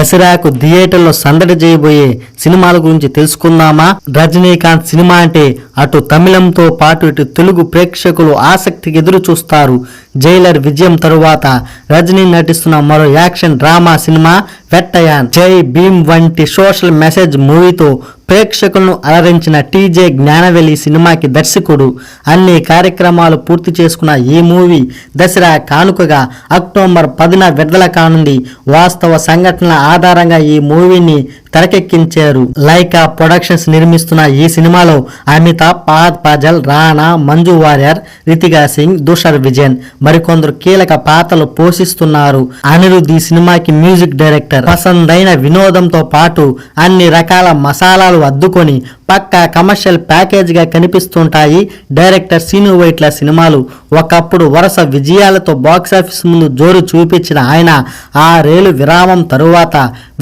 దసరాకు థియేటర్లో సందడి చేయబోయే సినిమాల గురించి తెలుసుకుందామా? రజనీకాంత్ సినిమా అంటే అటు తమిళంతో పాటు ఇటు తెలుగు ప్రేక్షకులు ఆసక్తికి ఎదురు చూస్తారు. జైలర్ విజయం తరువాత రజనీ నటిస్తున్న మరో యాక్షన్ డ్రామా సినిమా వెట్టయాన్. జై భీమ్ వంటి సోషల్ మెసేజ్ మూవీతో ప్రేక్షకులను అలరించిన టీజే జ్ఞానవేలి సినిమాకి దర్శకుడు. అన్ని కార్యక్రమాలు పూర్తి చేసుకున్న ఈ మూవీ దసరా కానుకగా అక్టోబర్ 10న విడుదల కానుంది. వాస్తవ సంఘటనల ఆధారంగా ఈ మూవీని తెరకెక్కించారు. లైకా ప్రొడక్షన్స్ నిర్మిస్తున్న ఈ సినిమాలో అమితాబ్, ఫహద్ ఫాజిల్, రాణా, మంజు వారియర్, రితికా సింగ్, దుషర్ విజయన్ మరికొందరు కీలక పాత్రలు పోషిస్తున్నారు. అనిరుద్ధ్ ఈ సినిమాకి మ్యూజిక్ డైరెక్టర్. పసందైన వినోదంతో పాటు అన్ని రకాల మసాలాలు అద్దుకొని పక్కా కమర్షియల్ ప్యాకేజ్ గా కనిపిస్తుంటాయి డైరెక్టర్ సీను వైట్ల సినిమాలు. ఒకప్పుడు వరుస విజయాలతో బాక్సాఫీస్ ముందు జోరు చూపించిన ఆయన 6 ఏళ్ల విరామం తరువాత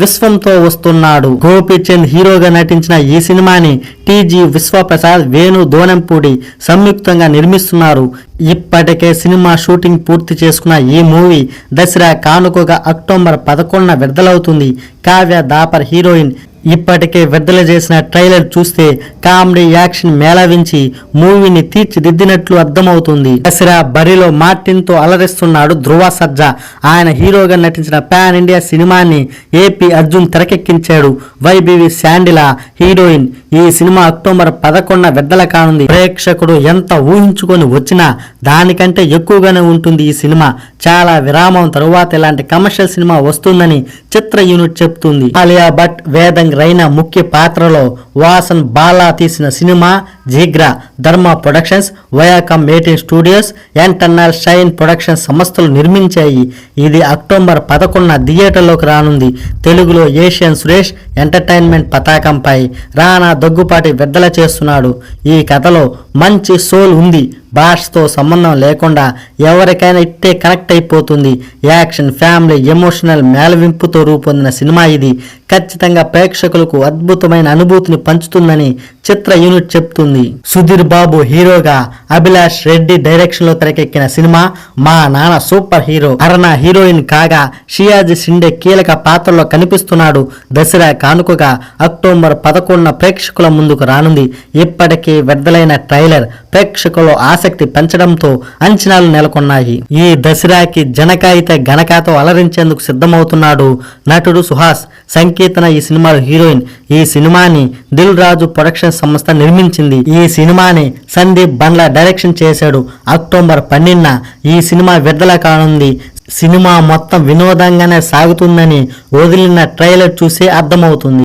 విశ్వంతో వస్తున్నాడు. గోపీచంద్ హీరోగా నటించిన ఈ సినిమాని టీజీ విశ్వప్రసాద్, వేణు దోనంపూడి సంయుక్తంగా నిర్మిస్తున్నారు. ఇప్పటికే సినిమా షూటింగ్ పూర్తి చేసుకున్న ఈ మూవీ దసరా కానుకగా అక్టోబర్ 11న విడుదలవుతుంది. కావ్య దాపర్ హీరోయిన్. ఇప్పటికే విడుదల చేసిన ట్రైలర్ చూస్తే కామెడీ యాక్షన్ మేళవించి మూవీని తీర్చిదిద్దినట్లు అర్థమవుతుంది. దసరా బరిలో మార్టిన్ తో అలరిస్తున్నాడు ధ్రువ సర్జా. ఆయన హీరోగా నటించిన పాన్ ఇండియా సినిమాని ఏపీ అర్జున్ తెరకెక్కించాడు. వైబీవి శాండిలా హీరోయిన్. ఈ సినిమా అక్టోబర్ 11న విడుదల కానుంది. ప్రేక్షకుడు ఎంత ఊహించుకొని వచ్చినా దానికంటే ఎక్కువగానే ఉంటుంది ఈ సినిమా. చాలా విరామం తరువాత ఇలాంటి కమర్షియల్ సినిమా వస్తుందని చిత్ర యూనిట్ చెప్తుంది. ఆలియా భట్, వేదంగ్ రైనా ముఖ్య పాత్రలో వాసన్ బాలా తీసిన సినిమా జిగ్రా. ధర్మ productions, వయాకమ్ 18 studios, internal shine productions సంస్థలు నిర్మించాయి. ఇది అక్టోబర్ 11న థియేటర్లోకి రానుంది. తెలుగులో ఏషియన్ సురేష్ ఎంటర్టైన్మెంట్ పతాకంపై రానా దగ్గుపాటి విడుదల చేస్తున్నాడు. ఈ కథలో మంచి సోల్ ఉంది. భాషతో సంబంధం లేకుండా ఎవరికైనా ఇట్టే కనెక్ట్ అయిపోతుంది. యాక్షన్, ఫ్యామిలీ, ఎమోషనల్ మేళవింపుతో రూపొందిన సినిమా ఇది. ఖచ్చితంగా ప్రేక్షకులకు అద్భుతమైన అనుభూతిని పంచుతుందని చిత్ర యూనిట్ చెప్తుంది. సుధీర్ బాబు హీరోగా అభిలాష్ రెడ్డి డైరెక్షన్ లో తెరకెక్కిన సినిమా మా నాన్న సూపర్ హీరో. అరుణ హీరోయిన్ కాగా షియాజీ షిండే కీలక పాత్రలో కనిపిస్తున్నాడు. దసరా కానుకగా అక్టోబర్ 11న ప్రేక్షకుల ముందుకు రానుంది. ఇప్పటికే విడుదలైన ట్రైలర్ ప్రేక్షకుల ఆసక్తి పెంచడంతో అంచనాలు నెలకొన్నాయి. ఈ దసరాకి జనకాయిత గణకాతో అలరించేందుకు సిద్ధమవుతున్నాడు నటుడు సుహాస్. సంకీర్తన ఈ సినిమాలో హీరోయిన్. ఈ సినిమాని దిల్ రాజు ప్రొడక్షన్ సంస్థ నిర్మించింది. ఈ సినిమాని సందీప్ బండ్ల డైరెక్షన్ చేశాడు. అక్టోబర్ 12న ఈ సినిమా విడుదల కానుంది. సినిమా మొత్తం వినోదంగానే సాగుతుందని వదిలిన ట్రైలర్ చూసే అర్థమవుతుంది.